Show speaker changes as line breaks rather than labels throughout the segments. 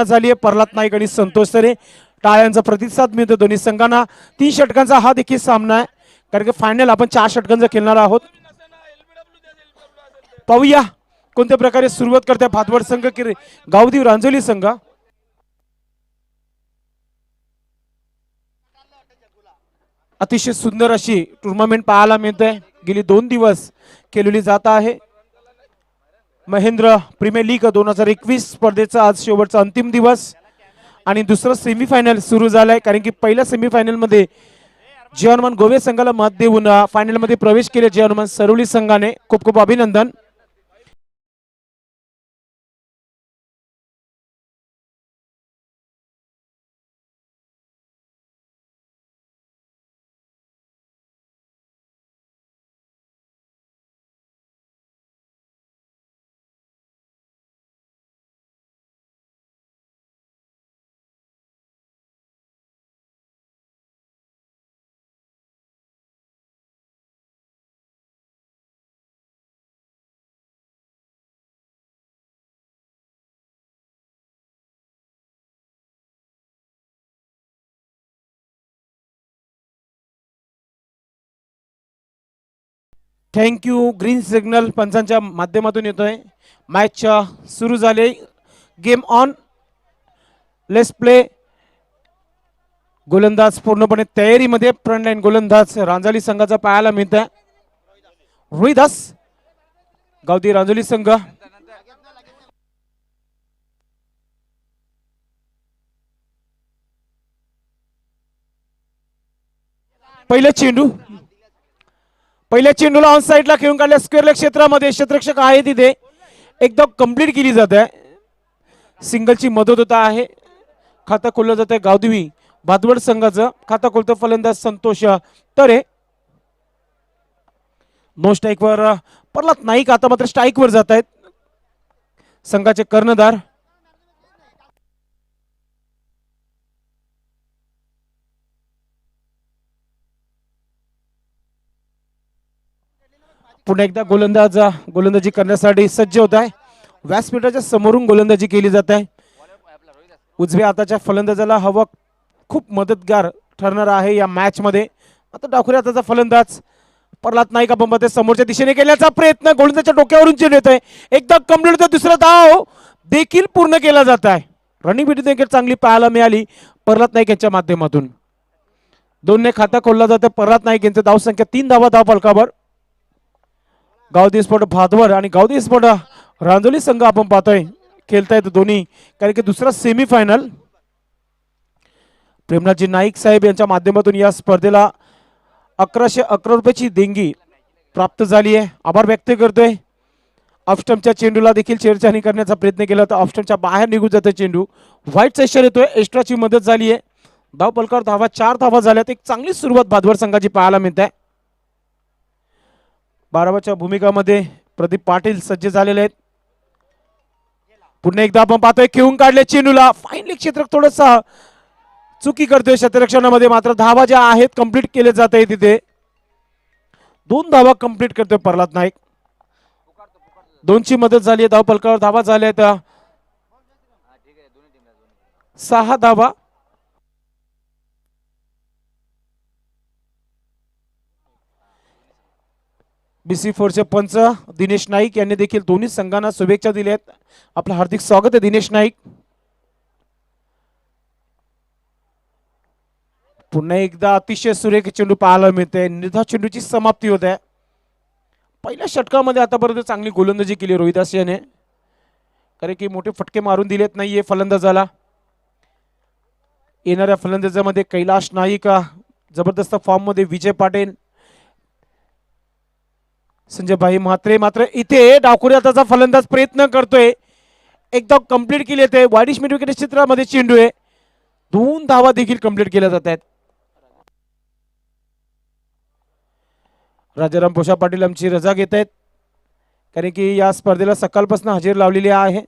झाली आहे प्रल्हाद नाईक आणि संतोष सरे. टाळ्यांचा प्रतिसाद मिळतो दोन्ही संघांना. 3 षटकांचा हा देखील सामना आहे, कारण की फायनल आपण 4 षटकांचा खेळणार आहोत. पाहूया कोणत्या प्रकारे सुरुवात करते भातवड संघ की गावदेव रांजोली संघ. अतिशय सुंदर अशी टुर्नामेंट पाहायला मिळते. गेली 2 दिवस खेळली जात आहे. महेंद्र प्रीमियर लीग 2021 स्पर्धेचा आज शेवटचा अंतिम दिवस आणि दुसरं सेमीफायनल सुरू झालंय, कारण की पहिल्या सेमीफायनल मध्ये जय हनुमान गोवे संघाला मत देऊन फायनल मध्ये प्रवेश केले जय हनुमान सरोली संघाने. खूप खूप अभिनंदन. थँक्यू. ग्रीन सिग्नल पंचांच्या माध्यमातून येतोय. मॅच सुरू झाले. Game on. Let's play. गोलंदाज पूर्णपणे तयारीमध्ये. फ्रंट लाईन गोलंदाज रांजोली संघाचा पाहायला मिळत आहे. रोहिदास गावठी रांजोली संघ. पहिल्या चेंडूला ऑन साईडला खेळून काढल्या स्क्वेअर लेग क्षेत्रामध्ये. क्षेत्ररक्षक आहे तिथे. एकदम कंप्लीट केली जाते. सिंगलची मदत होत आहे. खाता खोललं जात आहे गावदेवी भातवड संघाचं. खाता खोलतो फलंदाज संतोष तरे. नो स्ट्राईक वर प्रल्हाद नाईक आता मात्र स्ट्राईक वर जात आहेत संघाचे कर्णधार. पुन्हा एकदा गोलंदाजी करण्यासाठी सज्ज होत आहे. व्यासपीठाच्या समोरून गोलंदाजी केली जात आहे. उजव्या हाताच्या फलंदाजाला हवा खूप मदतगार ठरणार आहे या मॅच मध्ये. आता डाखुऱ्या हाताचा फलंदाज प्रल्हाद नाईक आपण समोरच्या दिशेने केल्याचा प्रयत्न. गोलंदाजाच्या डोक्यावरून चेंडू येतोय. एकदा कंप्लीट होतो. दुसरा धाव देखील पूर्ण केला जात आहे. रनिंग बिटी देखील चांगली पाहायला मिळाली प्रल्हाद नाईक यांच्या माध्यमातून. 2ने खाता खोलला जातं. प्रल्हाद नाईक यांचं धाव संख्या 3 धावा धाव फलकावर. गावदेवी स्पोर्ट भातवड आणि गावदेवी स्पोर्ट रांजोली संघ आपण पाहतोय खेळतायत दोन्ही, कारण की दुसरा सेमीफायनल. प्रेमनाथजी नाईक साहेब यांच्या माध्यमातून या स्पर्धेला 1111 रुपयाची देणगी प्राप्त झाली आहे. आभार व्यक्त करतोय. ऑफस्टमच्या चेंडूला देखील छेडछाणी करण्याचा प्रयत्न केला तर ऑफस्टमच्या बाहेर निघून जातो चेंडू. व्हाईट सेशन येतोय. एक्स्ट्राची मदत झाली आहे. धाव पलकावर धावा 4 धावा झाल्यात. एक चांगली सुरुवात भातवड संघाची पाहायला मिळते आहे. 12च्या भूमिकामध्ये प्रदीप पाटील सज्ज झालेले आहेत. पुन्हा एकदा आपण पाहतोय खेळून काढले चेंडूला. फाईनली क्षेत्र थोडंसं चुकी करतोय क्षेत्ररक्षणामध्ये, मात्र धावा ज्या आहेत कंप्लीट केले जात आहे तिथे. 2 धावा कंप्लीट करतोय प्रल्हाद नाईक. 2ची मदत झाली आहे. धाव पलकावर धावा झाल्या आहेत 6 धावा. BC4 चे पंच दिनेश नाईक यांनी देखील दोन्ही संघांना शुभेच्छा दिल्या आहेत. आपलं हार्दिक स्वागत आहे दिनेश नाईक. पुन्हा एकदा अतिशय सुरेख चेंडू पाहायला मिळते. निर्धाव चेंडूची समाप्ती होत आहे. पहिल्या षटकामध्ये आतापर्यंत चांगली गोलंदाजी केली रोहिदास याने, कारण की मोठे फटके मारून दिलेत नाहीये फलंदाजाला. येणाऱ्या फलंदाजामध्ये कैलाश नाईक जबरदस्त फॉर्म मध्ये, विजय पाटील, संजय भाई म्हात्रे. मात्र इथे डाकुरी हाताचा फलंदाज प्रयत्न करतोय. एकदम कंप्लीट केली येते. वाईडिश मिड विकेट क्षेत्रामध्ये चेंडू आहे. 2 धावा देखील कंप्लीट केल्या जात आहेत. राजाराम पोषा पाटील आमची रजा घेत आहेत, कारण की या स्पर्धेला सकाळपासून हजेरी लावलेली आहे.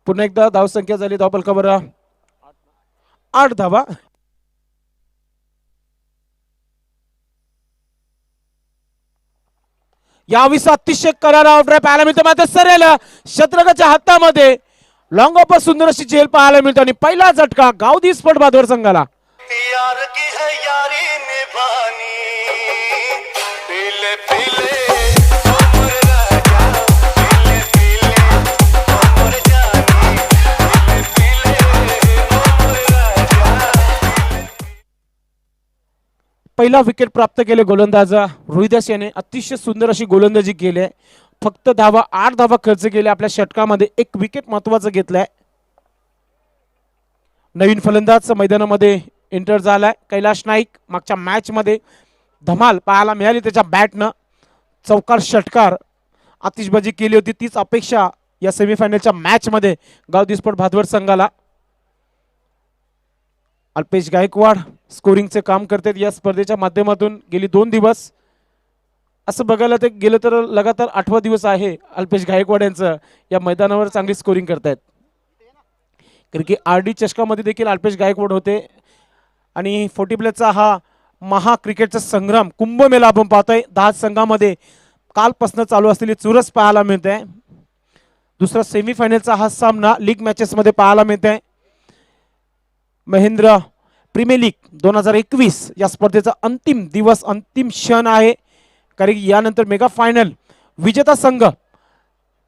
पुन्हा एकदा धावसंख्या झाली धावपलकावर 8 धावा. यावेळी अतिशय करारा ऑफ ड्राईव्ह पाहायला मिळतो. मात्र सरेल शतरंगाच्या हातामध्ये लॉंग ऑफ सुंदर अशी झेल पाहायला मिळतो आणि पहिला झटका गावदी स्पोर्ट भादवर संघाला. पहिला विकेट प्राप्त केले गोलंदाज रोहिदास याने. अतिशय सुंदर अशी गोलंदाजी केली. फक्त धावा 8 धावा खर्च केले आपल्या षटकामध्ये. एक विकेट महत्वाचं घेतलंय. नवीन फलंदाज मैदानामध्ये एंटर झालाय कैलाश नाईक. मागच्या मॅच मध्ये धमाल पाहायला मिळाली त्याच्या बॅटनं. चौकार षटकार आतिषबाजी केली होती. तीच अपेक्षा या सेमीफायनलच्या मॅच मध्ये गावदी स्पोर्ट भादवर संघाला. अल्पेश गायकवाड स्कोरिंगचे काम करतात या स्पर्धेच्या माध्यमातून. गेली 2 दिवस असं बघायला ते गेलं तर लगातार 8वा दिवस आहे अल्पेश गायकवाड यांचं या मैदानावर चांगली स्कोरिंग करतायत. कारण की RD चषकामध्ये देखील अल्पेश गायकवाड होते. आणि 40 प्लसचा हा महा क्रिकेटचा संग्राम कुंभमेळा आपण पाहतोय. 10 संघामध्ये कालपासून चालू असलेली चुरस पाहायला मिळते. दुसरा सेमीफायनलचा हा सामना लीग मॅचेस मध्ये पाहायला मिळते. महेंद्र प्रीमियर लीग 2021 या स्पर्धेचा अंतिम दिवस अंतिम क्षण आहे. कारण की यानंतर मेगा फायनल विजेता संघ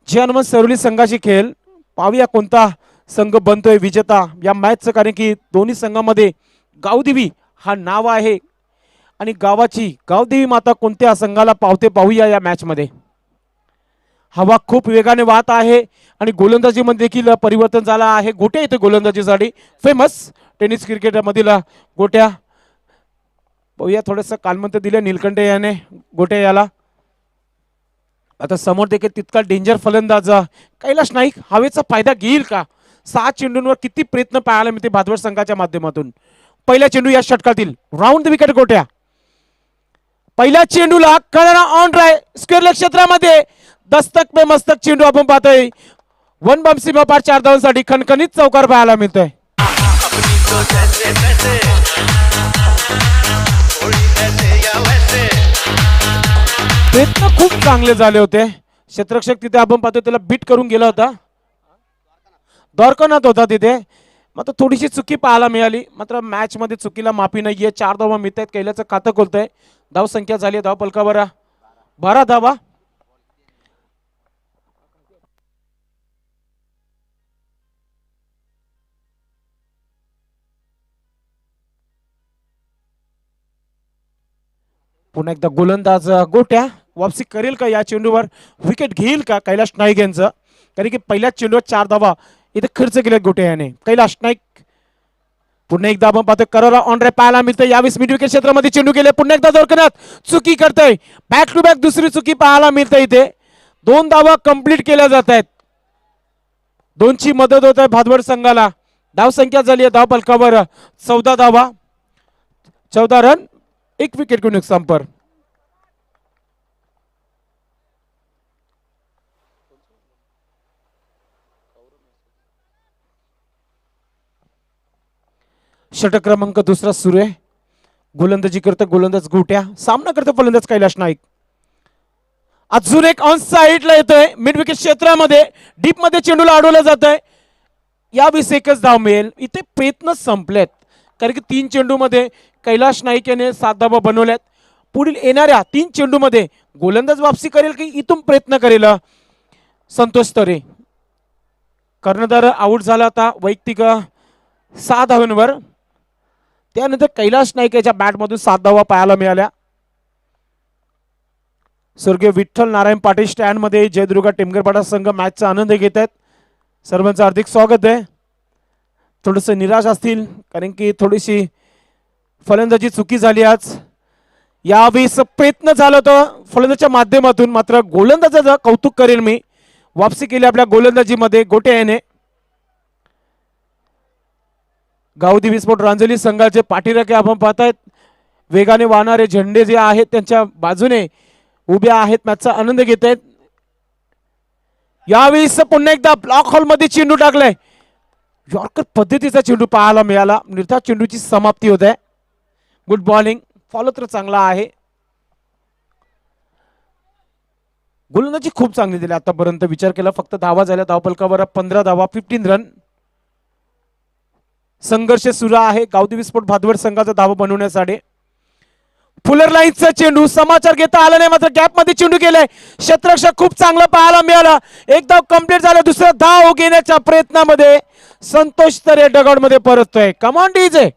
जे हनुमान सरोली संघाची खेळ. पाहूया कोणता संघ बनतोय विजेता या मॅचचं. कारण की दोन्ही संघामध्ये गावदेवी हा नाव आहे आणि गावाची गावदेवी माता कोणत्या संघाला पावते पाहूया या मॅच मध्ये. हवा खूप वेगाने वाहत आहे आणि गोलंदाजीमध्ये देखील परिवर्तन झालं आहे. गोट्या येते गोलंदाजीसाठी फेमस टेनिस क्रिकेटमधील गोट्या. पाहूया थोडंसं कालमंत्र दिलं नीलकंठे याने गोट्या याला. आता समोर देखील तितका डेंजर फलंदाज कैलाश नाईक हवेचा फायदा घेईल का. 6 चेंडूंवर किती प्रयत्न पाहायला मिळते भादवर संघाच्या माध्यमातून. पहिला चेंडू या षटकातील राऊंड द विकेट गोट्या. पहिल्या चेंडूला करारा ऑन ड्राय स्क्वेअर लेग क्षेत्रामध्ये दस्तक पे मस्तक चेंडू आपण पाहतोय. 1 बम सीमा पार 4 धावांसाठी खणखणीत चौकार पाहायला मिळतोय. प्रयत्न खूप चांगले झाले होते. क्षेत्ररक्षक तिथे आपण पाहतोय त्याला बीट करून गेला होता. द्वारकानाथ होता तिथे. मात्र थोडीशी चुकी पाहायला मिळाली. मात्र मॅच मध्ये चुकीला माफी नाहीये. 4 धावा मिळत आहेत. कैलाचं खातं खोलतंय. धाव संख्या झाली धाव पलकावर 12 धावा. पुन्हा एकदा गोलंदाज गोट्या वापसी करेल का या चेंडूवर. विकेट घेईल का कैलाश नाईक यांचं. कारण की पहिल्या चेंडूवर 4 धावा इथे खर्च केले गोट्या याने. कैलाश नाईक पुन्हा एकदा आपण पाहतोय करारा ऑन ड्राइव्ह पाहायला मिळतं. यावेळी मिड विकेट क्षेत्रामध्ये चेंडू गेले. पुन्हा एकदा द्वारकानाथ चुकी करतोय. बॅक टू बॅक दुसरी चुकी पाहायला मिळते. इथे 2 धावा कंप्लीट केल्या जात आहेत. 2ची मदत होत आहे भादवर संघाला. धाव संख्या झाली आहे धाव पलकावर 14 धावा. 14 रन 1 विकेट को नुकसान पर. षटक क्रमांक दुसरा सुरू आहे. गोलंदाजी करतो गोलंदाज गोट्या. सामना करतो फलंदाज कैलाश नाईक. अजून एक ऑन साइडला येतोय मिड विकेट क्षेत्रामध्ये. डीप मध्ये चेंडूला अडवलं जात आहे. यावेळी एकच धाव मिळेल. इथे प्रयत्न संपलेत. कारण की 3 चेंडू मध्ये कैलाश नाईक याने 7 धावा बनवल्यात. पुढील येणाऱ्या 3 चेंडू मध्ये गोलंदाज वापसी करेल की इथून प्रयत्न करेल संतोष तरे. कर्णधार आउट झाला आता वैयक्तिक 6 धावांवर. त्यानंतर कैलाश नाईक याच्या बॅटमधून 7 धावा पाहायला मिळाल्या. स्वर्गीय विठ्ठल नारायण पाटील स्टँड मध्ये जयदुर्गा टेमगरपाडा संघ मॅचचा आनंद घेत आहेत. सर्वांचं हार्दिक स्वागत आहे. थोडस निराश असतील कारण की थोडीशी फलंदाजी चुकी झाली आज. यावेळी प्रयत्न झाला होता फलंदाजीच्या माध्यमातून. मात्र गोलंदाजाचं कौतुक करेल मी. वापसी केली आपल्या गोलंदाजीमध्ये गोट्या याने. गावदेवी स्पोर्ट रांजली संघाचे पाठीराखे आपण पाहतायत. वेगाने वाहणारे झेंडे जे आहेत त्यांच्या बाजूने उभ्या आहेत. मॅचचा आनंद घेत आहेत. यावेळी पुन्हा एकदा ब्लॉक हॉल मध्ये चेंडू टाकलाय. यॉर्कर पद्धतीचा चेंडू पाहायला मिळाला. निर्धाव चेंडूची समाप्ती होत आहे. Good bowling. फॉलो तर चांगला आहे. गोलंदाजी खूप चांगली दिली आतापर्यंत. विचार केला फक्त धावा झाल्या धावपलकावर 15 धावा 15 रन. संघर्ष सुरू आहे गावदेवी विस्फोट भादवड संघाचा धावा बनवण्यासाठी. फुलर लाईनचा चेंडू समाचार घेता आला नाही मात्र गॅप मध्ये चेंडू गेलाय. क्षेत्ररक्षक खूप चांगला पाहायला मिळाला. एक धाव कंप्लीट झाला. दुसरा धाव घेण्याच्या प्रयत्नामध्ये संतोष तरे डगआउट मध्ये परततोय. Come on DJ.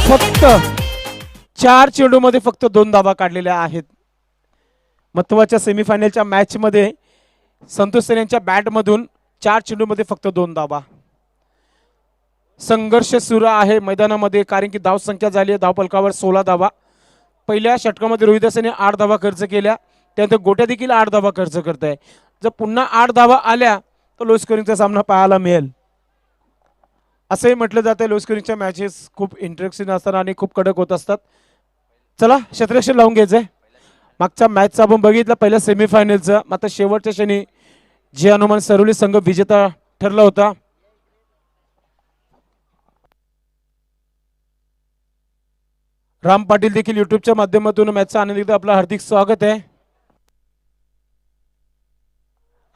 फक्त 4 चेंडू मध्ये फक्त 2 धावा काढलेल्या आहेत. महत्वाच्या सेमीफायनलच्या मॅच मध्ये संतोष तरे यांच्या बॅट मधून 4 चेंडू मध्ये फक्त 2 धावा. संघर्ष सुरू आहे मैदानामध्ये कारण की धाव संख्या झाली आहे धावपलकावर 16 धावा. पहिल्या षटकामध्ये रोहित दासने 8 धावा खर्च केल्या. त्यानंतर गोट्या देखील 8 धावा खर्च करत आहे. जर पुन्हा 8 धावा आल्या तर लो स्कोरिंगचा सामना पाहायला मिळेल. असंही म्हटलं जातं लो स्कोरिंगच्या मॅचेस खूप इंटरेस्टिंग असतात आणि खूप कडक होत असतात. चला क्षेत्ररक्षण लावून घ्यायचंय. मागच्या मॅचचा आपण बघितलं पहिल्या सेमीफायनलचं. मात्र शेवटच्या क्षणी जे हनुमान सरोली संघ विजेता ठरला होता. राम पाटील देखील युट्यूबच्या माध्यमातून मॅचचा आनंद घेतात. आपलं हार्दिक स्वागत आहे.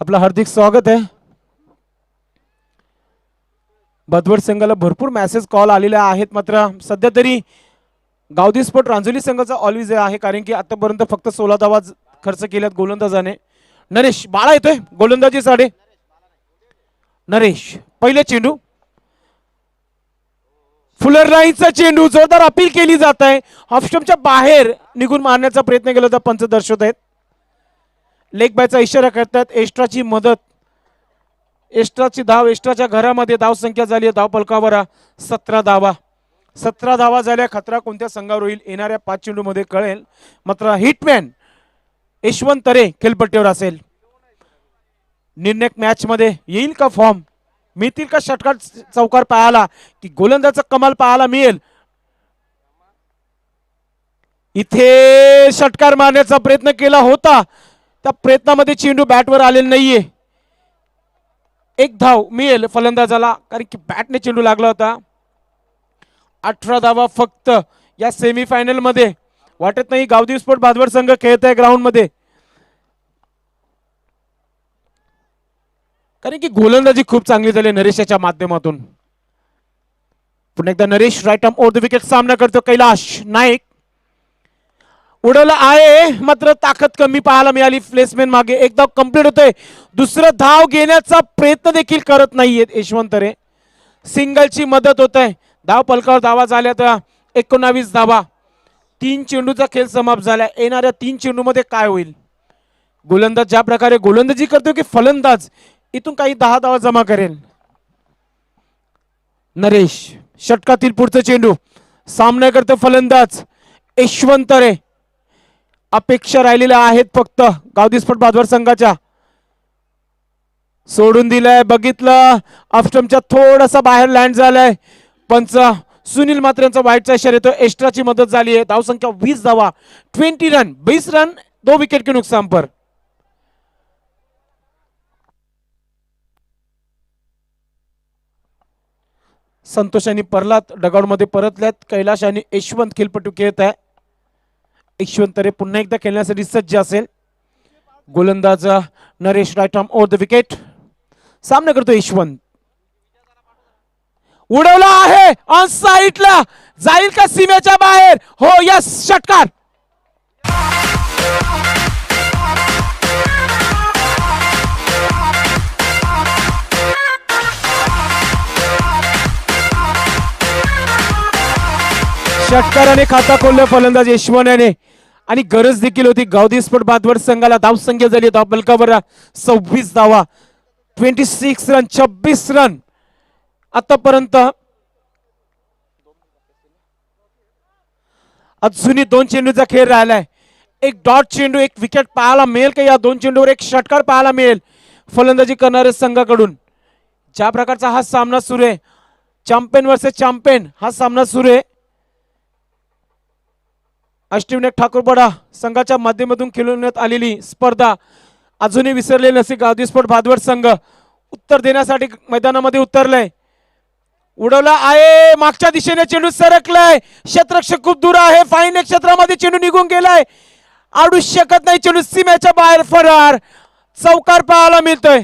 आपलं हार्दिक स्वागत आहे. भादवड संघाला भरपूर मेसेज कॉल आलेले आहेत मात्र सध्या तरी गावदेवी स्पोर्ट रांजोली संघाचा ऑलवेज आहे कारण की आतापर्यंत फक्त 16 धावा खर्च केल्यात गोलंदाजाने. नरेश बाळा येतोय गोलंदाजीसाठी. नरेश पहिले चेंडू फुलर लाईनचा चेंडू जोरदार अपील केली जात आहे. ऑफस्टंपच्या बाहेर निघून मारण्याचा प्रयत्न केला तर पंच दर्शवत आहेत. लेग बायचा इशारा करतात. एक्स्ट्राची मदत. एक्स्ट्राची धाव एक्स्ट्राच्या घरामध्ये धाव संख्या झाली आहे धावपलकावर 17 धावा. 17 धावा झाल्या. खतरा कोणत्या संघावर होईल येणाऱ्या 5 चेंडू मध्ये कळेल. मात्र हिटमॅन यशवंत तरे खेळपट्टीवर असेल. निर्णायक मॅच मध्ये येईल का फॉर्म. मिळतील का षटकार चौकार पाहायला की गोलंदाजाचा कमाल पाहायला मिळेल. इथे षटकार मारण्याचा प्रयत्न केला होता. त्या प्रयत्नामध्ये चेंडू बॅटवर आलेला नाहीये. एक धाव मिळेल फलंदाजाला कारण की बॅटने चेंडू लागला होता. 18 धावा फक्त या सेमीफायनल मध्ये. वाटत नाही गावदेवी स्पोर्ट भादवड संघ खेळत आहे ग्राउंड मध्ये कारण की गोलंदाजी खूप चांगली झाली नरेशच्या माध्यमातून. पुन्हा एकदा Naresh right arm over the wicket सामना करतो. कैलाश नाईक उडवलं आहे मात्र ताकद कमी पाहायला मिळाली. प्लेसमेंट मागे एक धाव कंप्लीट होतोय. दुसरं धाव घेण्याचा प्रयत्न देखील करत नाहीयेत यशवंत तरे. सिंगलची मदत होत आहे. धाव पलकावर धावा झाल्या तर 19 धावा. 3 चेंडूचा खेळ समाप्त झाला. येणाऱ्या 3 चेंडू मध्ये काय होईल. गोलंदाज ज्या प्रकारे गोलंदाजी करतो की फलंदाज इथून काही 10 धावा जमा करेल. नरेश षटकातील पुढचा चेंडू सामना करतो फलंदाज यशवंत तरे. अपेक्षा राहिलेल्या आहेत फक्त गावदेवी स्पोर्ट भादवड संघाच्या. सोडून दिलंय बघितलं ऑफस्टंपच्या थोडासा बाहेर लँड झालाय. पंच सुनील मात्र यांचा वाईटचा इशारा येतो. एक्स्ट्राची मदत झाली आहे. धाव संख्या 20 धावा 20 रन 20 रन 2 विकेट के नुकसान पर. संतोष आणि प्रल्हाद डगआउट मध्ये परतल्यात. कैलाश आणि यशवंत खेळपट्टू खेळत आहे. यशवंत तरे पुन्हा एकदा खेळण्यासाठी सज्ज असेल. गोलंदाज Naresh right arm over the wicket सामना करतो यशवंत. उडवला आहे ऑन साईडला जाईल का सीमेच्या बाहेर. हो यस षटकार. षटकाराने खाता खोललं फलंदाज यशवंत याने आणि गरज देखील होती. गावदेवी स्पोर्ट भादवड संघाला धाव संख्या झाली धाव पलकावर 26 धावा 26 रन 26 रन आतापर्यंत. अजूनही 2 चेंडूचा खेळ राहिलाय. एक डॉट चेंडू, एक विकेट पाहायला मिळेल का? या दोन चेंडूवर एक षटकार पाहायला मिळेल फलंदाजी करणाऱ्या संघाकडून. ज्या प्रकारचा हा सामना सुरू आहे, चॅम्पियन वर्सेस चॅम्पियन हा सामना सुरू आहे. अष्टविनायक ठाकूरपाडा संघाच्या माध्यमातून खेळवण्यात आलेली स्पर्धा अजूनही विसरलेली नसे. गावदी स्पोर्ट भादवड संघ उत्तर देण्यासाठी मैदानामध्ये उतरलाय. उडवला आहे, मागच्या दिशेने चेंडू सरकलाय, क्षेत्ररक्षक खूप दूर आहे, फाईन क्षेत्रामध्ये चेंडू निघून गेलाय, आडू शकत नाही, चेंडू सीमेच्या बाहेर फरार. चौकार पाहायला मिळतोय.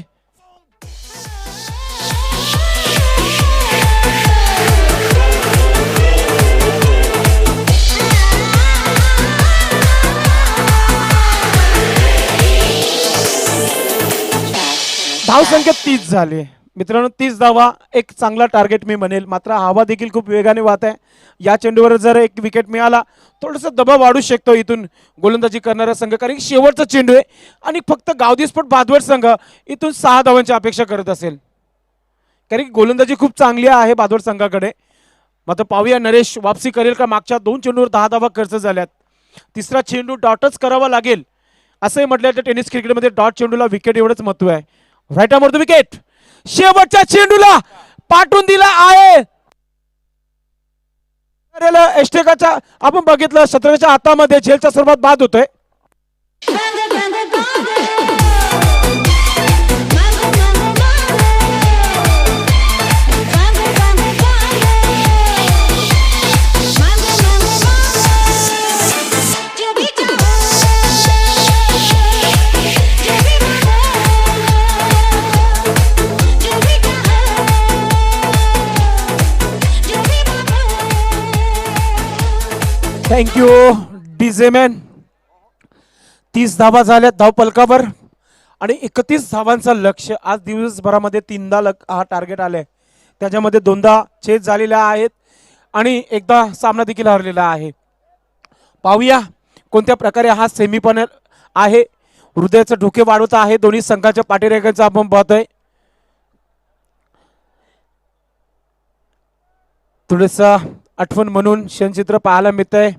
धावसंख्या 30 झाली मित्रांनो. 30 धावा एक चांगला टार्गेट मी म्हणेल. मात्र हवा देखील खूप वेगाने वाहत आहे. या चेंडूवर जर एक विकेट मिळाला थोडंसं दबाव वाढू शकतो इथून गोलंदाजी करणारा संघ, कारण शेवटचा चेंडू आहे आणि फक्त गावदी स्पोर्ट भादवड संघ इथून 6 धावांची अपेक्षा करत असेल, कारण गोलंदाजी खूप चांगली आहे भादवड संघाकडे. मात्र पाहूया नरेश वापसी करेल का? मागच्या 2 चेंडूवर 10 धावा खर्च झाल्यात. तिसरा चेंडू डॉटच करावा लागेल असंही म्हटलं तर टेनिस क्रिकेटमध्ये डॉट चेंडूला विकेट एवढंच महत्व आहे. राईट आर्म विकेट, शेवटच्या चेंडूला पाठवून दिला आहे. एस्टेकाच्या आपण बघितलं शतकाच्या हातामध्ये झेलच्या स्वरूपात बाद होतोय. थँक्यू डीजेमॅन. 30 धावा झाल्या धावपलकावर आणि 31 धावांचं लक्ष्य. आज दिवसभरामध्ये 3दा हा टार्गेट आलाय, त्याच्यामध्ये 2दा चेस झालेल्या आहेत आणि एकदा सामना देखील हरलेला आहे. पाहूया कोणत्या प्रकारे हा सेमीफायनल आहे. हृदयाचे धोके वाढवत आहे दोन्ही संघाच्या पाठीरेखांचा आपण पाहतोय. थोडंसं आठवण म्हणून क्षणचित्र पाहायला मिळतंय.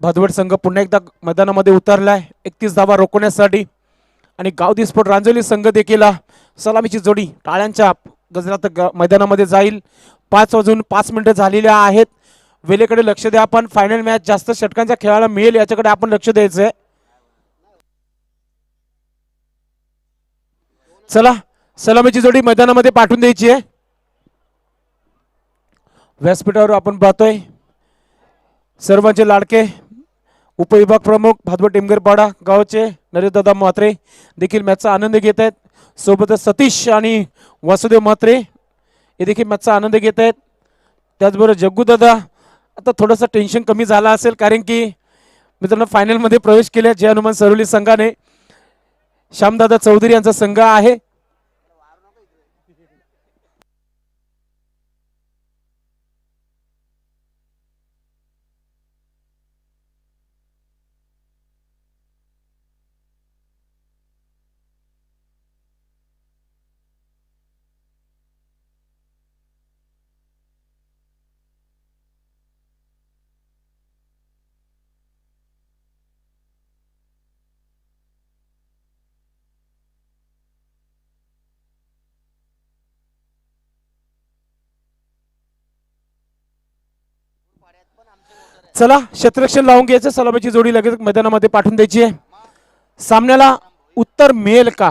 भादवड संघ पुन्हा एकदा मैदानामध्ये उतरलाय 31 धावा रोखण्यासाठी आणि गावदी स्पोर्ट रांजोली संघ देखील सलामीची जोडी टाळ्यांच्या गजरात मैदानामध्ये जाईल. 5:05 झालेल्या आहेत. वेळेकडे लक्ष द्या आपण. फायनल मॅच जास्त षटकांच्या खेळाला मिळेल याच्याकडे आपण लक्ष द्यायचंय. चला सलामीची जोडी मैदानामध्ये पाठवून द्यायची आहे. व्यासपीठावर आपण पाहतोय सर्वांचे लाडके उपविभाग प्रमुख भादवड टेमगरपाडा गावचे नरेशदादा म्हात्रे देखील मॅचचा आनंद घेत आहेत. सोबतच सतीश आणि वासुदेव म्हात्रे हे देखील मॅचचा आनंद घेत आहेत. त्याचबरोबर जग्गूदादा आता थोडंसं टेन्शन कमी झालं असेल, कारण की मित्रांनो फायनलमध्ये प्रवेश केला जय हनुमान सरोली संघाने. श्यामदादा चौधरी यांचा संघ आहे. चला क्षेत्ररक्षण लावून घ्यायचं. सलामीची जोडी लगेच मैदानामध्ये पाठवून द्यायची आहे. सामन्याला उत्तर मिळेल का?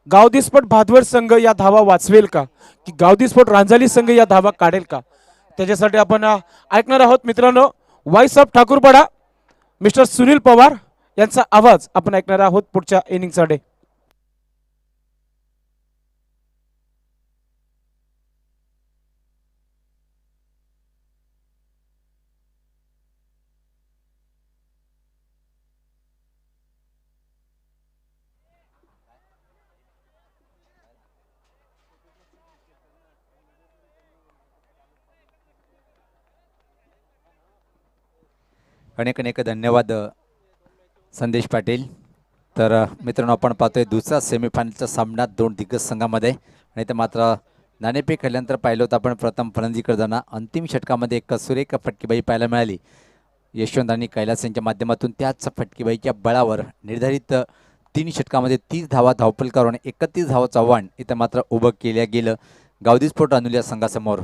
गावदी स्पोर्ट भादवड संघ या धावा वाचवेल का, की गावदी स्पोर्ट रांजाली संघ या धावा काढेल का? त्याच्यासाठी आपण ऐकणार आहोत मित्रांनो voice of Thakurpada mister Sunil Pawar यांचा आवाज आपण ऐकणार आहोत पुढच्या इनिंगसाठी.
अनेक अनेक धन्यवाद संदेश पाटील. तर मित्रांनो आपण पाहतोय दुसरा सेमीफायनलचा सामना 2 दिग्गज संघामध्ये. आणि ते मात्र नाणेफेक खेळल्यानंतर पाहिलं होतं आपण प्रथम फलंदाजी करताना अंतिम षटकामध्ये एक सुरेख फटकेबाजी पाहायला मिळाली. यशवंत आणि कैलास यांच्या माध्यमातून त्याच फटकेबाईच्या बळावर निर्धारित 3 षटकामध्ये 30 धावा धावपल करून 31 धावाचं आव्हान इथं मात्र उभं केलं गेलं गावदी स्पोर्ट रानोली या संघासमोर.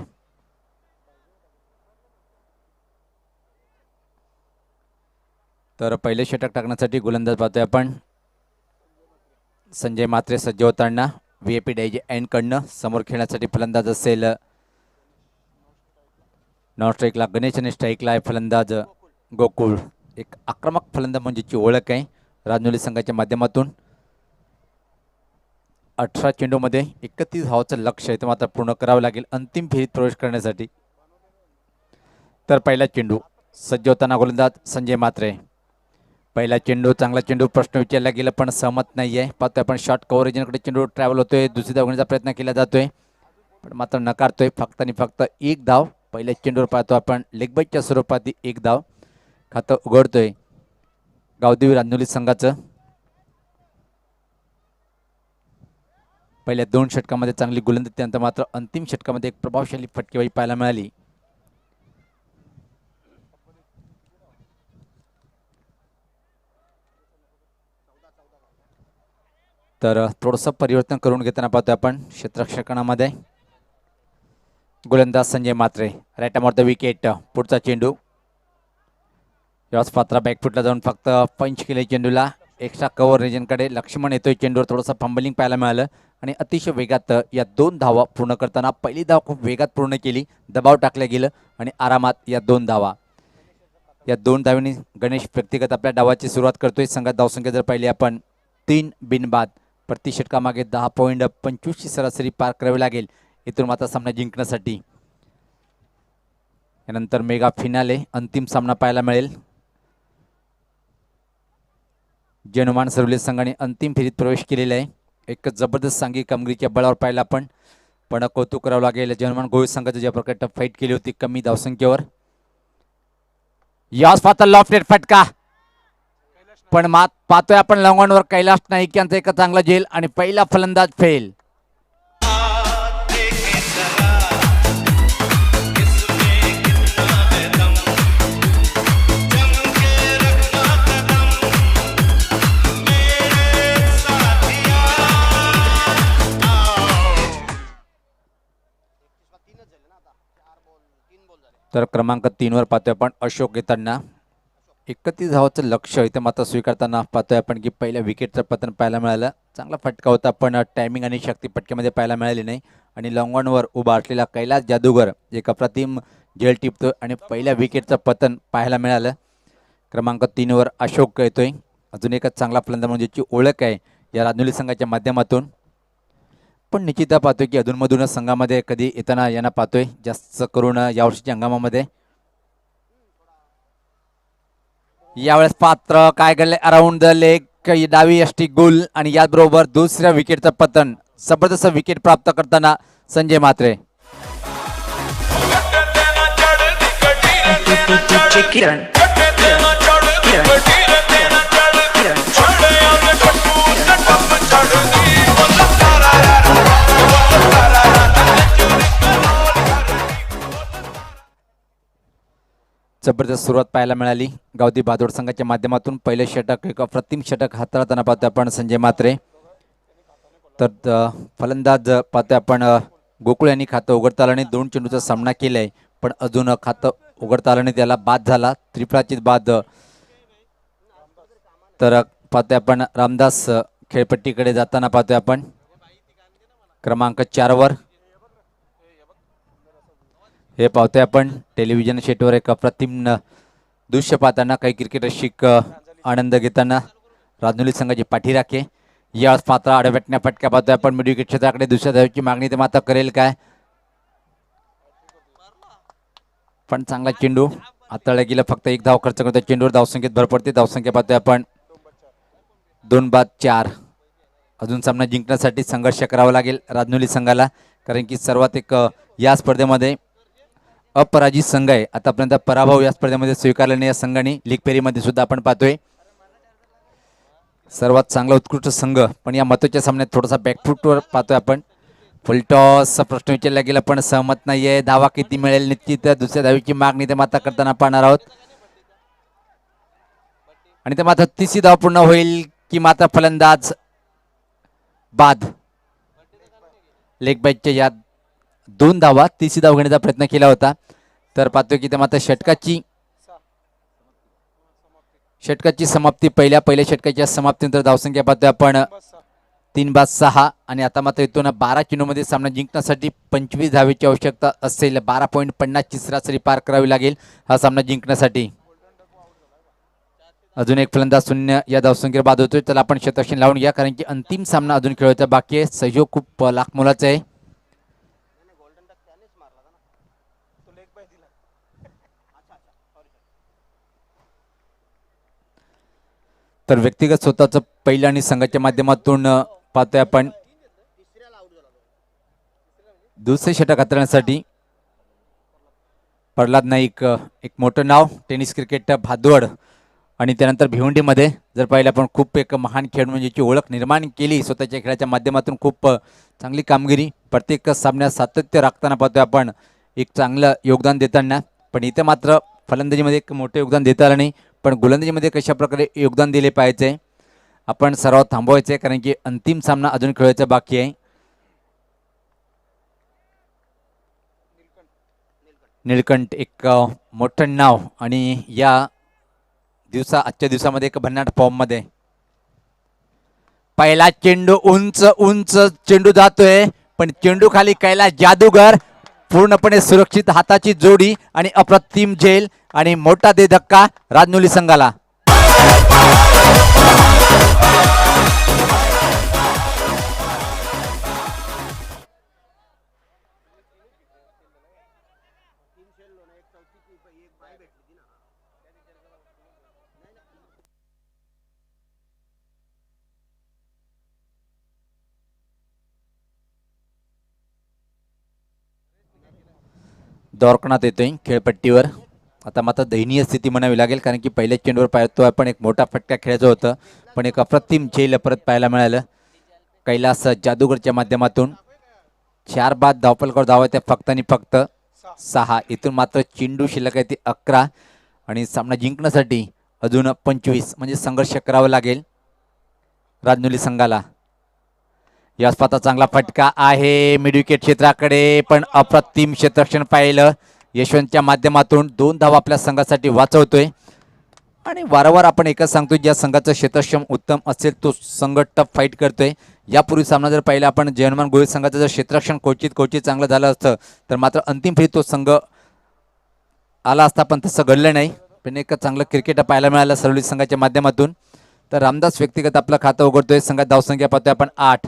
तर पहिले षटक टाकण्यासाठी गोलंदाज पाहतोय आपण संजय मात्रे सज्ज होताना VAP डायजे एंड कडनं. समोर खेळण्यासाठी फलंदाज असेल नॉन स्ट्राईकला गणेश आणि स्ट्राईकला आहे फलंदाज गोकुळ. एक आक्रमक फलंदाज म्हणजेची ओळख आहे राजनोली संघाच्या माध्यमातून. 18 चेंडूमध्ये 31 धावाचं लक्ष आहे ते मात्र पूर्ण करावं लागेल अंतिम फेरीत प्रवेश करण्यासाठी. तर पहिला चेंडू सज्ज होताना गोलंदाज संजय मात्रे. पहिला चेंडू चांगला चेंडू प्रश्न विचारला गेला पण सहमत नाही आहे. पाहतोय आपण शॉर्ट कव्हरेजकडे चेंडू ट्रॅव्हल होतोय. दुसरी धावण्याचा प्रयत्न केला जातोय पण मात्र नकारतोय. फक्त आणि फक्त एक धाव पहिल्या चेंडूवर पाहतो आपण. लेगबाईच्या स्वरूपात एक धाव खातं उघडतोय गावदेवी रांजोली संघाचं. पहिल्या 2 षटकामध्ये चांगली गोलंदाजी त्यानंतर मात्र अंतिम षटकामध्ये एक प्रभावशाली फटकेबाजी पाहायला मिळाली. तर थोडंसं परिवर्तन करून घेताना पाहतोय आपण क्षेत्ररक्षणामध्ये. गोलंदाज संजय मात्रे राईट ऑफ द विकेट. पुढचा चेंडू याच पात्रा बॅकफुटला जाऊन फक्त पंच केले चेंडूला. एक्स्ट्रा कव्हर रिजनकडे लक्ष्मण येतोय. चेंडूवर थोडंसं फंबलिंग पाहायला मिळालं आणि अतिशय वेगात या 2 धावा पूर्ण करताना पहिली धाव खूप वेगात पूर्ण केली. दबाव टाकलं गेलं आणि आरामात या 2 धावा. या 2 धावांनी गणेश व्यक्तिगत आपल्या डावाची सुरुवात करतोय. संघात धावसंख्या जर पाहिली आपण 3 बिनबाद. प्रति षटकामागे 10.25 ची सरासरी पार करावी लागेल इथून मात्र सामना जिंकण्यासाठी. यानंतर मेगा फिनाले अंतिम सामना पाहायला मिळेल. जनुमान सर्वले संघाने अंतिम फेरीत प्रवेश केलेला आहे. एक जबरदस्त सांघिक कामगिरीच्या बळावर पाहिलं आपण पण कौतुक करावं लागेल जनुमान गोविंद संघाचं ज्या प्रकारे फाईट केली होती कमी धावसंख्येवर. याच पात्र लॉफ्टेड फटका पण मात पाहतोय आपण लॉंगॉनवर कैलास नाईक यांचा एक चांगला झेल आणि पहिला फलंदाज फेल. तर क्रमांक 3 वर पाहतोय आपण अशोक येताना. 31 धावाचं लक्ष इथे मात्र स्वीकारताना पाहतोय आपण की पहिल्या विकेटचं पतन पाहायला मिळालं. चांगला फटका होता पण टायमिंग आणि शक्ती फटक्यामध्ये पाहायला मिळाली नाही आणि लॉंगॉनवर उभा असलेला कैलास जादूगर एक अप्रतिम झेल टिपतोय आणि पहिल्या विकेटचं पतन पाहायला मिळालं. क्रमांक 3 वर अशोक येतोय. अजून एकच चांगला फलंदाज म्हणजेची ओळख आहे या राजनोली संघाच्या माध्यमातून. पण निश्चितता पाहतोय की अधूनमधूनच संघामध्ये कधी येताना यांना पाहतोय जास्त करून यावर्षीच्या हंगामामध्ये. यावेळेस पात्र काय घडले अराउंड द लेग डावी यष्टी गोल आणि याचबरोबर दुसऱ्या विकेटचं पतन. जबरदस्त विकेट प्राप्त करताना संजय मात्रे. जबरदस्त सुरुवात पाहायला मिळाली गावदी बहादूर संघाच्या माध्यमातून. पहिले षटक एक अप्रतिम षटक हाताळताना पाहतोय आपण संजय मात्रे. तर फलंदाज पाहतोय आपण गोकुळ यांनी खातं उघडता आलं नाही. 2 चेंडूचा सामना केलाय पण अजून खातं उघडता आलं नाही. त्याला बाद झाला त्रिफळाचीत बाद. तर पाहतोय आपण रामदास खेळपट्टीकडे जाताना पाहतोय आपण क्रमांक 4 वर. हे पाहतोय आपण टेलिव्हिजन सेटवर एक अप्रतिम दृश्य पाहताना काही क्रिकेट रसिक आनंद घेताना राजनोली संघाची पाठीराखे. याच पात्र आडव्याटण्या फटक्या पाहतोय आपण मिड विकेट क्षेत्राकडे. दुसऱ्या धावेची मागणी ते मात्र करेल काय पण चांगला चेंडू हाताळला गेला. फक्त 1 धाव खर्च करतोय चेंडूवर. धावसंख्येत भर पडते. धावसंख्या पाहतोय आपण 2 बाद 4. अजून सामना जिंकण्यासाठी संघर्ष करावा लागेल राजनोली संघाला कारण की सर्वात एक या स्पर्धेमध्ये अपराजित संघ आहे. आतापर्यंत पराभव या स्पर्धेमध्ये स्वीकारला नाही या संघाने. लीग फेरीमध्ये सुद्धा आपण पाहतोय सर्वात चांगला उत्कृष्ट संघ पण या महत्त्वाच्या सामन्यात थोडासा बॅकफुटवर पाहतोय आपण. फुलटॉस प्रश्न विचारला गेला पण सहमत नाहीये. धावा किती मिळेल निश्चित दुसऱ्या धावेची मागणी ते मात्र करताना पाहणार आहोत. आणि ते मात्र तिसरी धाव पूर्ण होईल की मात्र फलंदाज बाद. लेग बाईटच्या या 2 धावा, तिसरी धाव घेण्याचा प्रयत्न केला होता. तर पाहतोय की ते मात्र षटकाची समाप्ती पहिल्या षटकाच्या समाप्तीनंतर धावसंख्या पाहतोय आपण 3/6 आणि आता मात्र इथून 12 चेंडूमध्ये सामना जिंकण्यासाठी 25 धावेची आवश्यकता असेल. 12.50 ची सरासरी पार करावी लागेल हा सामना जिंकण्यासाठी. अजून एक फलंदाज शून्य या धावसंख्येवर बाद होतोय. त्याला आपण शतरक्षण लावून घ्या कारण की अंतिम सामना अजून खेळायचा बाकी आहे. सहयोग खूप लाख मोलाचा आहे. तर व्यक्तिगत स्वतःच पहिलं आणि संघाच्या माध्यमातून पाहतोय आपण दुसरे षटक हाताळण्यासाठी प्रल्हाद नाईक एक मोठं नाव टेनिस क्रिकेट भादवड आणि त्यानंतर भिवंडीमध्ये जर पाहिलं आपण खूप एक महान खेळ म्हणजे याची ओळख निर्माण केली स्वतःच्या खेळाच्या माध्यमातून. खूप चांगली कामगिरी प्रत्येक सामन्यात सातत्य राखताना पाहतोय आपण एक चांगलं योगदान देताना. पण इथे मात्र फलंदाजीमध्ये एक मोठं योगदान देता आलं नाही. पण गोलंदाजीमध्ये कशा प्रकारे योगदान दिले पाहिजे आपण सराव थांबवायचे कारण की अंतिम सामना अजून खेळायचा बाकी आहे. निळकंठ एक मोठं नाव आणि या आजच्या दिवसामध्ये एक भन्नाट फॉर्म मध्ये. पहिला चेंडू उंच चेंडू जातोय पण चेंडू खाली कैलास जादूगर पूर्णपणे सुरक्षित हाताची जोडी आणि अप्रतिम झेल आणि मोठा दे धक्का राजनोली संघाला. दौरकणात येतोय खेळपट्टीवर. आता मात्र दयनीय स्थिती म्हणावी लागेल कारण की पहिल्या चेंडूवर पाहतो आपण एक मोठा फटका खेळायचं होतं पण एक अप्रतिम झेल परत पाहायला मिळालं कैलास जादूगरच्या माध्यमातून. 4 बाद धावपलकावर धावा त्या फक्त आणि फक्त 6. इथून मात्र चेंडू शिल्लक आहे ती 11 आणि सामना जिंकण्यासाठी अजून 25 म्हणजे संघर्ष करावा लागेल राजनोली संघाला. याच पाता चांगला फटका आहे मिड विकेट क्षेत्राकडे पण अप्रतिम क्षेत्ररक्षण पाहिलं यशवंतच्या माध्यमातून. 2 धावा आपल्या संघासाठी वाचवतोय आणि वारंवार आपण एकच सांगतोय ज्या संघाचं क्षेत्रक्षम उत्तम असेल तो संघ टफ फाईट करतोय. यापूर्वी सामना जर पाहिला आपण जयहनुमान गोळी संघाचं जर क्षेत्ररक्षण क्वचित चांगलं झालं असतं तर मात्र अंतिम फेरीत तो संघ आला असता पण तसं घडलं नाही. पण एक चांगलं क्रिकेट पाहायला मिळालं सरवली संघाच्या माध्यमातून. तर रामदास व्यक्तिगत आपलं खातं उघडतोय. संघात धावसंख्या पाहतोय आपण 8.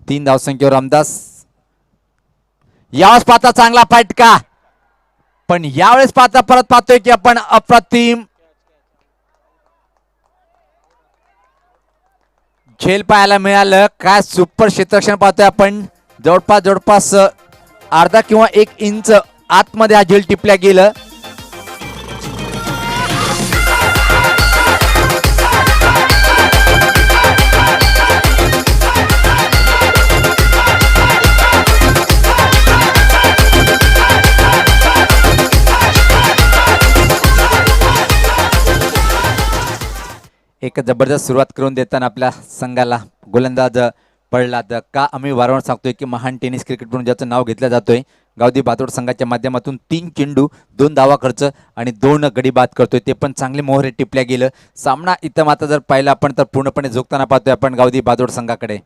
3 धावसंख्येवर रामदास. यावेळेस पाहता चांगला फटका पण यावेळेस पाहता परत पाहतोय की आपण अप्रतिम झेल पाहायला मिळालं. काय सुपर क्षेत्ररक्षण पाहतोय आपण. जवळपास अर्धा किंवा 1 इंच आतमध्ये हा झेल टिपल्या गेलं. एक जबरदस्त सुरुवात करून देताना आपल्या संघाला गोलंदाज प्रल्हाद का आम्ही वारंवार सांगतोय की महान टेनिस क्रिकेट म्हणून ज्याचं नाव घेतलं जातोय गावदी भादोड संघाच्या माध्यमातून 3 चेंडू 2 धावा खर्च आणि 2 गडी बाद करतोय ते पण चांगले मोहरे टिपल्या गेलं. सामना इथं मात्र जर पाहिला आपण तर पूर्णपणे झुकताना पाहतोय आपण गावदी भादोड संघाकडे.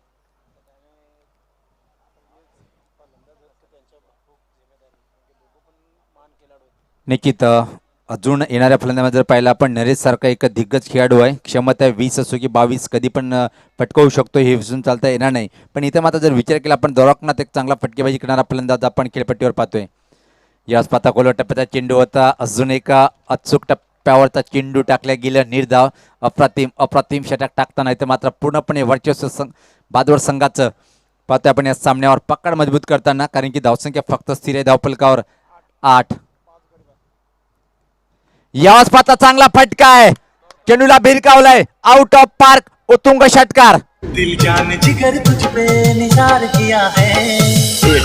निश्चित अजून येणाऱ्या फलंदाजामध्ये जर पाहिलं आपण नरेश सारखा एक दिग्गज खेळाडू आहे. क्षमता 20 असो की 22 कधी पण फटकवू शकतो हे विसरून चालता येणार नाही. पण इथे मात्र जर विचार केला आपण दौराकनात एक चांगला फटकेबाजी करणारा फलंदाज आपण खेळपट्टीवर पाहतोय. याच पाहता कोलवा टप्प्याचा चेंडू होता. अजून एका अचूक टप्प्यावरचा चेंडू टाकल्या गेलं निर्धाव. अप्रतिम षटक टाकताना इथे मात्र पूर्णपणे वर्चस्व भादोड संघाचं पाहतोय आपण या सामन्यावर पकड मजबूत करताना कारण की धावसंख्या फक्त स्थिर आहे धावपलकावर 8. यावेळेस पाहता चांगला फटका आहे चेंडूला भिरकावलाय आउट ऑफ पार्क उत्तुंग षटकार.
दिल जान जिगर तुझ पे निसार किया है दिल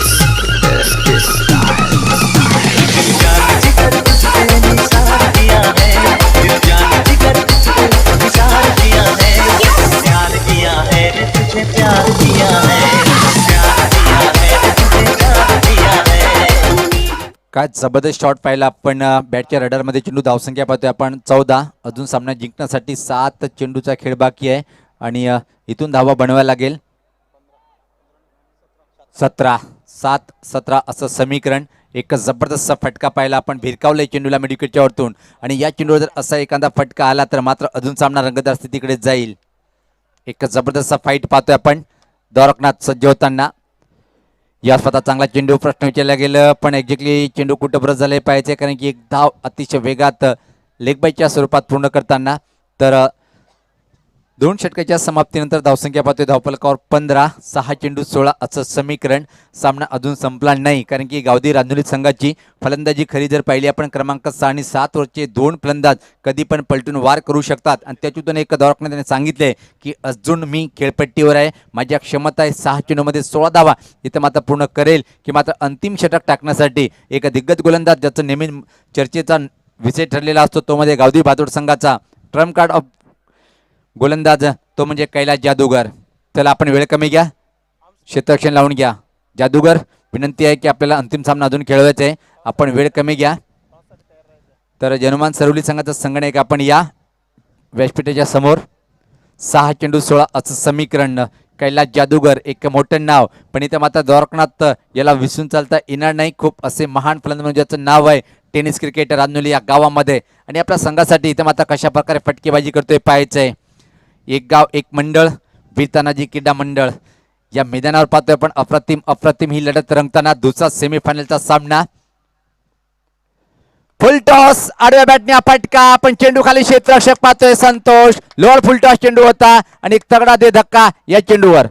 जान जिगर तुझ पे निसार किया है दिल जान
काय जबरदस्त शॉट पाहिला आपण बॅटच्या रडारमध्ये. चेंडू धावसंख्या पाहतोय आपण 14. अजून सामना जिंकण्यासाठी 7 चेंडूचा खेळ बाकी आहे आणि इथून धावा बनवायला लागेल. 17 असं समीकरण. एक जबरदस्त फटका पाहिला आपण. भिरकावलंय चेंडूला मिड विकेटच्या वरतून आणि या चेंडूवर जर असा एखादा फटका आला तर मात्र अजून सामना रंगतदार स्थितीकडे जाईल. एक जबरदस्त फाईट पाहतोय आपण द्वारकनाथ सज्ज होताना. या स्वतः चांगला चेंडू प्रश्न विचारला गेलं पण एक्झॅक्टली चेंडू कुठं बरं झाले पाहिजे कारण की एक धाव अतिशय वेगात लेग बायच्या स्वरूपात पूर्ण करताना. तर 2 षटकाच्या समाप्तीनंतर धावसंख्या पाहतोय धावफलकावर 15. 6 चेंडू 16 असं समीकरण. सामना अजून संपला नाही कारण की गावदी रांजोली संघाची फलंदाजी खरी जर पाहिली आपण क्रमांक 6 आणि 7 वरचे 2 फलंदाज कधी पण पलटून वार करू शकतात आणि त्याच्यातून एक दौरकने त्याने सांगितले की अजून मी खेळपट्टीवर आहे, माझ्या क्षमता आहे 6 चेंडूमध्ये 16 धावा इथं मात्र पूर्ण करेल की मात्र अंतिम षटक टाकण्यासाठी एक दिग्गज गोलंदाज ज्याचं नेहमी चर्चेचा विषय ठरलेला असतो तो म्हणजे गावदी बहादूर संघाचा ट्रम्प कार्ड ऑफ गोलंदाज तो म्हणजे कैलास जादूगर. चला आपण वेळ कमी घ्या, क्षेत्ररक्षण लावून घ्या. जादूगर विनंती आहे की आपल्याला अंतिम सामना अजून खेळवायचा आहे, आपण वेळ कमी घ्या. तर जनुमान सरवली संघाचा संगणक आपण या व्यासपीठाच्या समोर. 6 चेंडू 16 असं समीकरण. कैलास जादूगर एक मोठं नाव पण इथं मात्र द्वारकनाथ याला विसरून चालता येणार नाही. खूप असे महान फलंदाज ज्याचं नाव आहे टेनिस क्रिकेटर रांजोली या गावामध्ये आणि आपल्या संघासाठी इथं मात्र कशा प्रकारे फटकेबाजी करतोय पाहायचं आहे. एक गाव एक मंडळ वीर तानाजी क्रीडा मंडळ या मैदानावर पाहतोय आपण. अप्रतिम ही लढत रंगताना. दुसरा सेमीफायनलचा सामना. फुल टॉस आडव्या बॅटने फटका पण चेंडू खाली क्षेत्ररक्षक पाहतोय संतोष. लोअर फुल टॉस चेंडू होता आणि एक तगडा दे धक्का या चेंडूवर.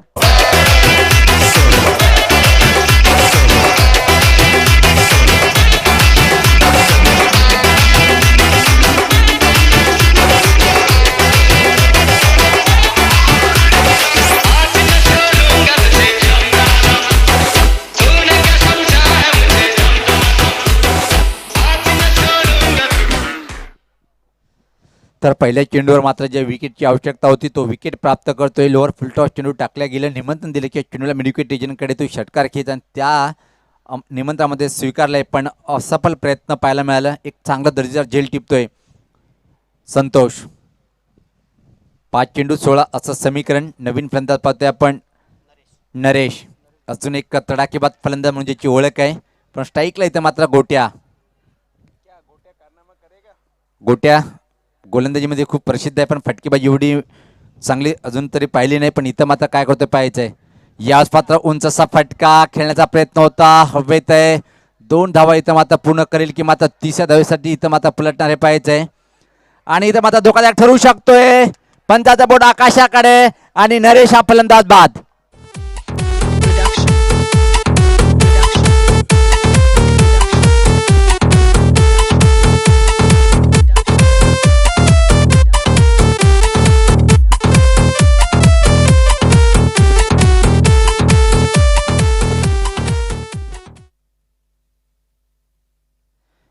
तर पहिल्या चेंडूवर मात्र ज्या विकेटची आवश्यकता होती तो विकेट प्राप्त करतोय. लोअर फुलटॉस चेंडू टाकल्या गेलं. निमंत्रण दिले की चेंडूला मिड विकेट एजंटकडे तो षटकार खेच आणि त्या निमंत्रणामध्ये स्वीकारलंय पण असफल प्रयत्न पाहायला मिळाला. एक चांगला दर्जेदार झेल टिपतोय संतोष. 5 चेंडू 16 असं समीकरण. नवीन फलंदाज पाहतोय आपण नरेश. अजून एक तडाखेबाद फलंदाज म्हणजेची ओळख आहे पण स्ट्राईकला इथं मात्र गोट्या गोलंदाजीमध्ये खूप प्रसिद्ध आहे पण फटकेबाजी एवढी चांगली अजून तरी पाहिली नाही. पण इथं मात्र काय करतोय पाहायचं आहे. याच पात्र उंचसा फटका खेळण्याचा प्रयत्न होता हवेत आहे. 2 धावा इथं मात्र पूर्ण करेल की मात्र 3ऱ्या धावेसाठी इथं मात्र पलटणारे पाहायचं आहे आणि इथं मात्र धोकादायक ठरू शकतोय. पंचाचा बोट आकाशाकडे आणि नरेश हा फलंदाज बाद.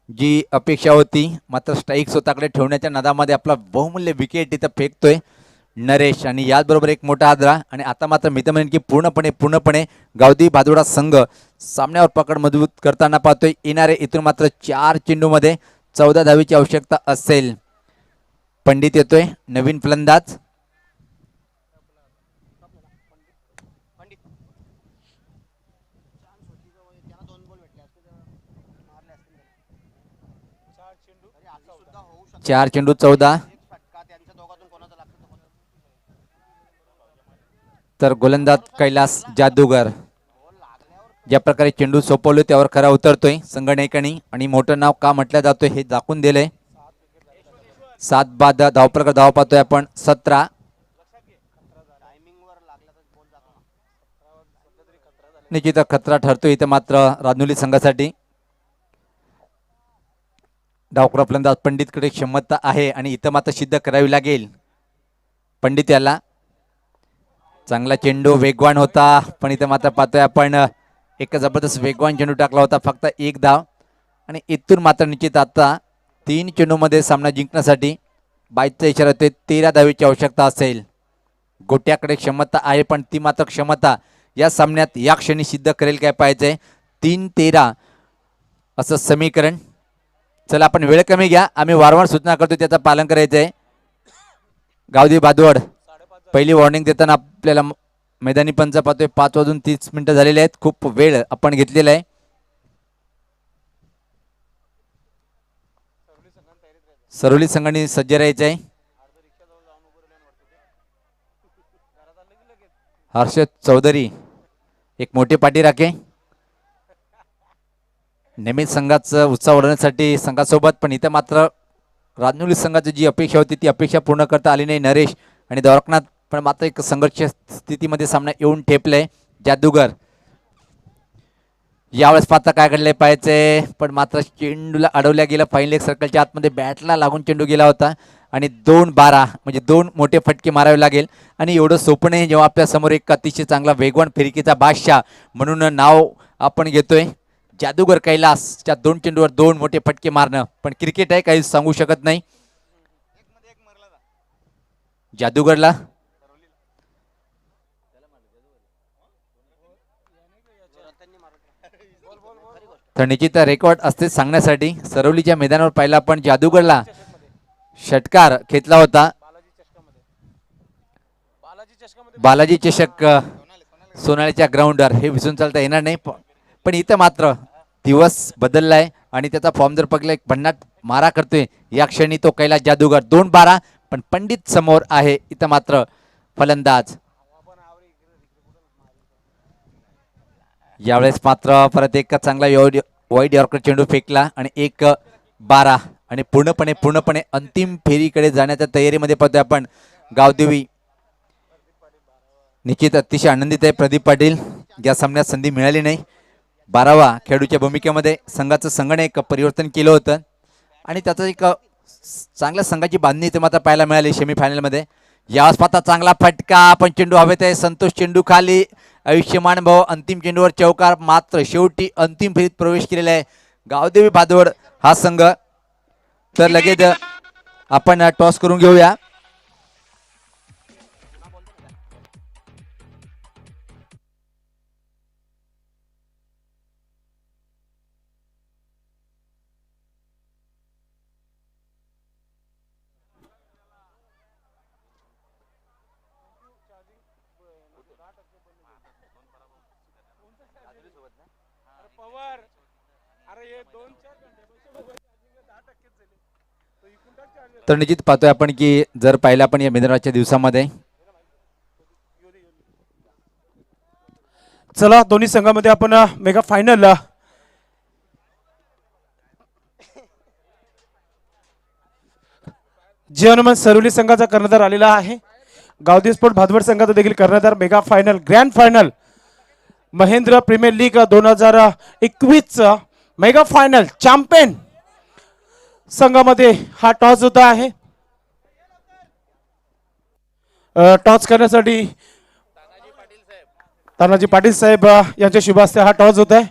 जी अपेक्षा होती मात्र स्ट्राईक स्वतःकडे ठेवण्याच्या नादामध्ये आपला बहुमूल्य विकेट इथं फेकतोय नरेश आणि याचबरोबर एक मोठा आदरा. आणि आता मात्र मी तर म्हणेन की पूर्णपणे गावदी भादुडा संघ सामन्यावर पकड मजबूत करताना पाहतोय. येणारे इथून मात्र 4 चेंडूमध्ये 14 धावेची आवश्यकता असेल. पंडित येतोय नवीन फलंदाज. चार चेंडू 14. तर गोलंदाज कैलास जादूगर ज्या प्रकारे चेंडू सोपवले त्यावर खरा उतरतोय संगणकाने आणि मोठं नाव का म्हटलं जातोय हे दाखवून दिलंय. 7 बाद धावप्रकार धाव पाहतोय आपण 17. निश्चित खतरा ठरतोय इथं मात्र रांजोली संघासाठी. डावखुरा फलंदाज पंडितकडे क्षमता आहे आणि इथं मात्र सिद्ध करावी लागेल पंडित याला. चांगला चेंडू वेगवान होता पण इथं मात्र पाहतोय आपण एक जबरदस्त वेगवान चेंडू टाकला होता. फक्त 1 धाव आणि इथून मात्र निश्चित आता 3 चेंडूमध्ये सामना जिंकण्यासाठी 22चा इशारा होते. 13 धावेची आवश्यकता असेल. गोट्याकडे क्षमता आहे पण ती मात्र क्षमता या सामन्यात या क्षणी सिद्ध करेल काय पाहिजे. 3-13 असं समीकरण. चला आपण वेळ कमी घ्या, आम्ही वारंवार सूचना करतो त्याचं पालन करायचं आहे. गावदेवी भादवड पहिली वॉर्निंग देताना आपल्याला मैदानी पंच पाहतोय 5:30 झालेले आहेत. खूप वेळ आपण घेतलेला आहे. सरोली संघाने सज्ज राहायचं आहे. हर्षद चौधरी एक मोठी पाठी राखे. नेहमीच संघाचं उत्साह वाढवण्यासाठी संघासोबत, पण इथं मात्र राजनोली संघाची जी अपेक्षा होती ती अपेक्षा पूर्ण करता आली नाही. नरेश आणि द्वारकनाथ पण मात्र एक संघर्ष स्थितीमध्ये सामना येऊन ठेपलाय. जादूगर यावेळेस पाहता काय घडलंय पाहायचंय, पण मात्र चेंडूला अडवल्या गेलं. फाईन लेग सर्कलच्या आतमध्ये बॅटला लागून चेंडू गेला होता आणि 2-12 म्हणजे 2 मोठे फटके मारावे लागेल. आणि एवढं सोपं नाही जेव्हा आपल्या समोर एक अतिशय चांगला वेगवान फिरकीचा बादशाह म्हणून नाव आपण घेतोय. जादूगर कैलासच्या 2 चेंडूवर 2 मोठे फटके मारणं, पण क्रिकेट आहे काही सांगू शकत नाही. जादूगरला तर निश्चित रेकॉर्ड असते सांगण्यासाठी. सरोलीच्या मैदानावर पाहिला पण जादूगरला षटकार खेचला होता. बालाजी चषक सोनाळ्याच्या ग्राउंडवर हे विसरून चालता येणार नाही. पण इथं मात्र दिवस बदललाय आणि त्याचा फॉर्म जर बघला एक भन्नाट मारा करतोय या क्षणी तो कैलास जादूगर. 2-12 पण पंडित समोर आहे. इथं मात्र फलंदाज यावेळेस मात्र परत एक चांगला वाईड यॉर्कर चेंडू फेकला आणि 1-12 आणि पूर्णपणे अंतिम फेरीकडे जाण्याच्या तयारीमध्ये पाहतोय आपण. गावदेवी निश्चित अतिशय आनंदित आहे. प्रदीप पाटील या सामन्यात संधी मिळाली नाही. 12वा खेळाडूच्या भूमिकेमध्ये संघाचं संघाने एक परिवर्तन केलं होतं आणि त्याचं एक चांगल्या संघाची बांधणी इथे मात्र पाहायला मिळाली सेमीफायनलमध्ये. यावेळेस पाहता चांगला फटका, पण चेंडू हवेत आहे. संतोष चेंडू खाली. आयुष्यमान भाऊ अंतिम चेंडूवर चौकार. मात्र शेवटी अंतिम फेरीत प्रवेश केलेला आहे गावदेवी भादवड हा संघ. तर लगेच आपण टॉस करून घेऊया. तर निश्चित पाहतोय आपण की जर पाहिलं आपण या मैदानाच्या दिवसामध्ये
चला दोन्ही संघामध्ये आपण मेगा फायनल जे हनुमान सरोली संघाचा कर्णधार आलेला आहे. गावदेवी स्पोर्ट भादवड संघाचा देखील कर्णधार. Mega final grand final Mahendra Premier League 2021 mega final champion संघामध्ये हा टॉस होता आहे. टॉस करण्यासाठी तानाजी पाटील साहेब यांच्या शुभ हस्ते हा टॉस होत आहे.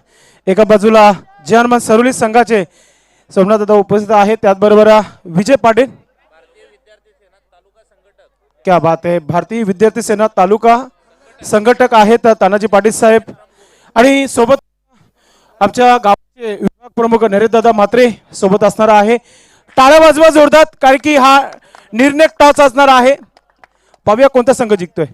एका बाजूला जे हनुमान सरोली संघाचे सोमनाथ दादा उपस्थित आहेत, त्याचबरोबर विजय पाटील. क्या बात आहे. भारतीय विद्यार्थी सेना तालुका संघटक आहेत तानाजी पाटील साहेब आणि सोबत आमच्या गावाचे विभाग प्रमुख नरेश दादा म्हात्रे सोबत असणार आहे. टाळ्या वाजवा जोरदार, कारण की हा निर्णायक टॉस असणार आहे. पाहूया कोणता संघ जिंकतोय.